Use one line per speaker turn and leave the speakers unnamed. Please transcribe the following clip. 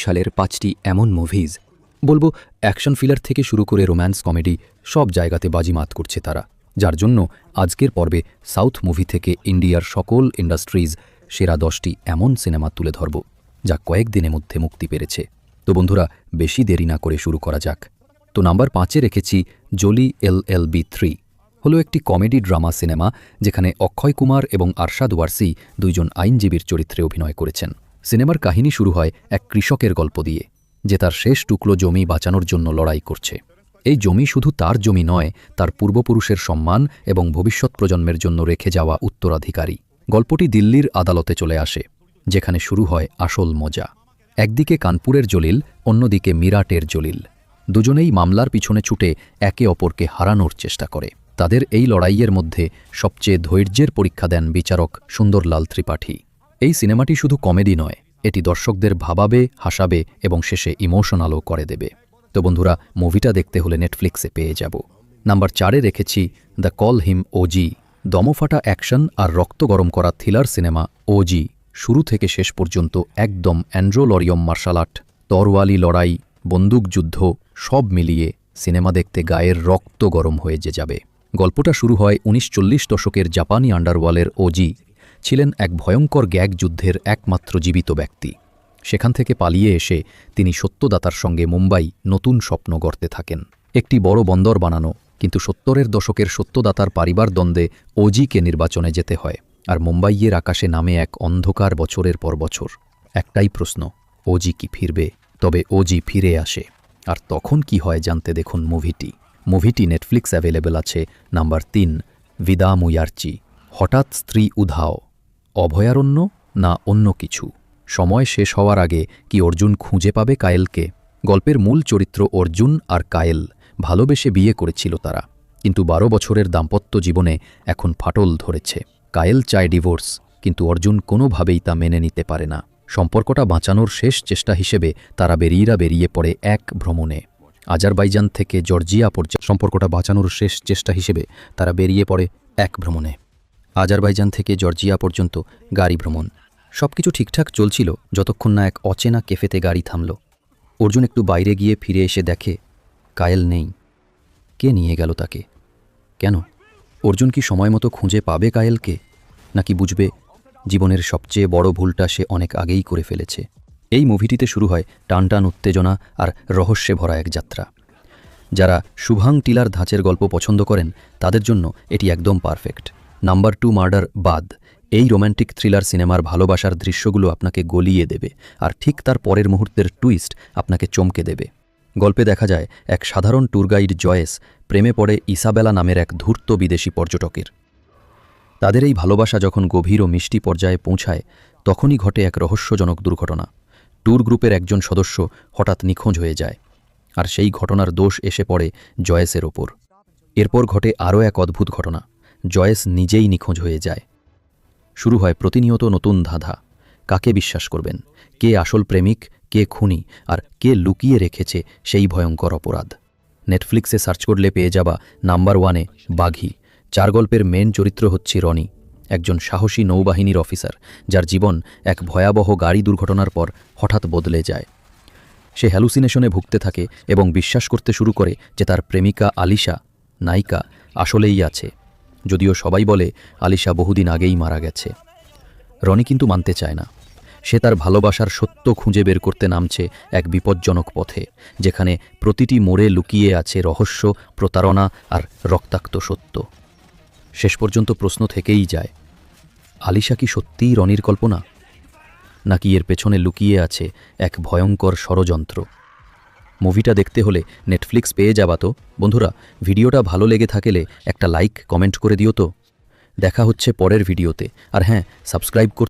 সালের 5টি এমন মুভিজ, বলবো অ্যাকশন ফিলার থেকে শুরু করে রোম্যান্স কমেডি সব জায়গাতে বাজিমাত করছে তারা, যার জন্য আজকের পর্বে সাউথ মুভি থেকে ইন্ডিয়ার সকল ইন্ডাস্ট্রিজ সেরা 10টি এমন সিনেমা তুলে ধরব যা কয়েকদিনের মধ্যে মুক্তি পেরেছে। তো বন্ধুরা, বেশি দেরি না করে শুরু করা যাক। তো নাম্বার 5-এ রেখেছি জোলি LLB 3। হলো একটি কমেডি ড্রামা সিনেমা যেখানে অক্ষয় কুমার এবং আরশাদ ওয়ারসি দুইজন আইনজীবীর চরিত্রে অভিনয় করেছেন। সিনেমার কাহিনী শুরু হয় এক কৃষকের গল্প দিয়ে, যে তার শেষ টুকরো জমি বাঁচানোর জন্য লড়াই করছে। এই জমি শুধু তার জমি নয়, তার পূর্বপুরুষের সম্মান এবং ভবিষ্যৎ প্রজন্মের জন্য রেখে যাওয়া উত্তরাধিকারী। গল্পটি দিল্লির আদালতে চলে আসে, যেখানে শুরু হয় আসল মজা। একদিকে কানপুরের জলিল, অন্যদিকে মিরাটের জলিল। দুজনেই মামলার পিছনে ছুটে একে অপরকে হারানোর চেষ্টা করে। তাদের এই লড়াইয়ের মধ্যে সবচেয়ে ধৈর্যের পরীক্ষা দেন বিচারক সুন্দরলাল ত্রিপাঠী। এই সিনেমাটি শুধু কমেডি নয়, এটি দর্শকদের ভাবাবে, হাসাবে এবং শেষে ইমোশনালও করে দেবে। তো বন্ধুরা, মুভিটা দেখতে হলে নেটফ্লিক্সে পেয়ে যাব। নাম্বার 4-এ রেখেছি দ্য কল হিম ওজি। দমফাটা অ্যাকশন আর রক্ত গরম করা থ্রিলার সিনেমা ওজি শুরু থেকে শেষ পর্যন্ত একদম অ্যান্ড্রোলরিয়ম মার্শাল আর্ট, তরওয়ালি লড়াই, বন্দুকযুদ্ধ সব মিলিয়ে সিনেমা দেখতে গায়ের রক্ত গরম হয়ে যাবে। গল্পটা শুরু হয় 1940 দশকের জাপানি আন্ডারওয়ার্ল্ডের ওজি ছিলেন এক ভয়ঙ্কর গ্যাগ যুদ্ধের একমাত্র জীবিত ব্যক্তি। সেখান থেকে পালিয়ে এসে তিনি সত্যদাতার সঙ্গে মুম্বাই নতুন স্বপ্ন গড়তে থাকেন, একটি বড় বন্দর বানানো। কিন্তু 70-এর দশকের সত্যদাতার পারিবার দ্বন্দ্বে ওজিকে নির্বাচনে যেতে হয়, আর মুম্বাইয়ের আকাশে নামে এক অন্ধকার বছরের পর বছর। একটাই প্রশ্ন, ওজি কি ফিরবে? তবে ওজি ফিরে আসে, আর তখন কি হয় জানতে দেখুন মুভিটি নেটফ্লিক্স অ্যাভেলেবেল আছে। নাম্বার 3, ভিদা মুয়ার্চি। হঠাৎ স্ত্রী উধাও, অভয়ারণ্য না অন্য কিছু? সময় শেষ হওয়ার আগে কি অর্জুন খুঁজে পাবে কায়েলকে? গল্পের মূল চরিত্র অর্জুন আর কায়েল ভালোবেসে বিয়ে করেছিল তারা, কিন্তু 12 বছরের দাম্পত্য জীবনে এখন ফাটল ধরেছে। কায়েল চায় ডিভোর্স, কিন্তু অর্জুন কোনোভাবেই তা মেনে নিতে পারে না। সম্পর্কটা বাঁচানোর শেষ চেষ্টা হিসেবে তারা বেরিয়ে পড়ে এক ভ্রমণে। আজারবাইজান থেকে জর্জিয়া পর্যন্ত আজারবাইজান থেকে জর্জিয়া পর্যন্ত গাড়ি ভ্রমণ। সবকিছু ঠিকঠাক চলছিল যতক্ষণ না এক অচেনা ক্যাফেতে গাড়ি থামল। অর্জুন একটু বাইরে গিয়ে ফিরে এসে দেখে কায়েল নেই। কে নিয়ে গেল তাকে? কেন? অর্জুন কি সময় মতো খুঁজে পাবে কায়েলকে, নাকি বুঝবে জীবনের সবচেয়ে বড় ভুলটা সে অনেক আগেই করে ফেলেছে? এই মুভিটিতে শুরু হয় টানটান উত্তেজনা আর রহস্যে ভরা এক যাত্রা। যারা শুভাং টিলার ধাঁচের গল্প পছন্দ করেন তাদের জন্য এটি একদম পারফেক্ট। নাম্বার 2, মার্ডার বাদ। এই রোম্যান্টিক থ্রিলার সিনেমার ভালোবাসার দৃশ্যগুলো আপনাকে গলিয়ে দেবে, আর ঠিক তার পরের মুহূর্তের টুইস্ট আপনাকে চমকে দেবে। গল্পে দেখা যায় এক সাধারণ ট্যুর গাইড জয়েস প্রেমে পড়ে ইসাবেলা নামের এক ধূর্ত বিদেশি পর্যটকের। তাদের এই ভালোবাসা যখন গভীর ও মিষ্টি পর্যায়ে পৌঁছায়, তখনই ঘটে এক রহস্যজনক দুর্ঘটনা। ট্যুর গ্রুপের একজন সদস্য হঠাৎ নিখোঁজ হয়ে যায়, আর সেই ঘটনার দোষ এসে পড়ে জয়েসের ওপর। এরপর ঘটে আরও এক অদ্ভুত ঘটনা, জয়েস নিজেই নিখোঁজ হয়ে যায়। শুরু হয় প্রতিনিয়ত নতুন ধাঁধা। কাকে বিশ্বাস করবেন? কে আসল প্রেমিক, কে খুনি, আর কে লুকিয়ে রেখেছে সেই ভয়ঙ্কর অপরাধ? নেটফ্লিক্সে সার্চ করলে পেয়ে যাবা নাম্বার 1-এ বাঘি। 4 গল্পের মেন চরিত্র হচ্ছে রনি, একজন সাহসী নৌবাহিনীর অফিসার যার জীবন এক ভয়াবহ গাড়ি দুর্ঘটনার পর হঠাৎ বদলে যায়। সে হ্যালুসিনেশনে ভুগতে থাকে এবং বিশ্বাস করতে শুরু করে যে তার প্রেমিকা আলিশা, নায়িকা, আসলেই আছে, যদিও সবাই বলে আলিশা বহুদিন আগেই মারা গেছে। রনি কিন্তু মানতে চায় না। সে তার ভালোবাসার সত্য খুঁজে বের করতে নামছে এক বিপজ্জনক পথে, যেখানে প্রতিটি মোড়ে লুকিয়ে আছে রহস্য, প্রতারণা আর রক্তাক্ত সত্য। শেষ পর্যন্ত প্রশ্ন থেকেই যায়, আলিশা কি সত্যিই রনির কল্পনা, নাকি এর পেছনে লুকিয়ে আছে এক ভয়ঙ্কর ষড়যন্ত্র? মুভিটা দেখতে হলে নেটফ্লিক্স পেয়ে যাবা। তো বন্ধুরা, ভিডিওটা ভালো লেগে থাকলে একটা লাইক কমেন্ট করে দিও। তো দেখা হচ্ছে পরের ভিডিওতে, আর হ্যাঁ, সাবস্ক্রাইব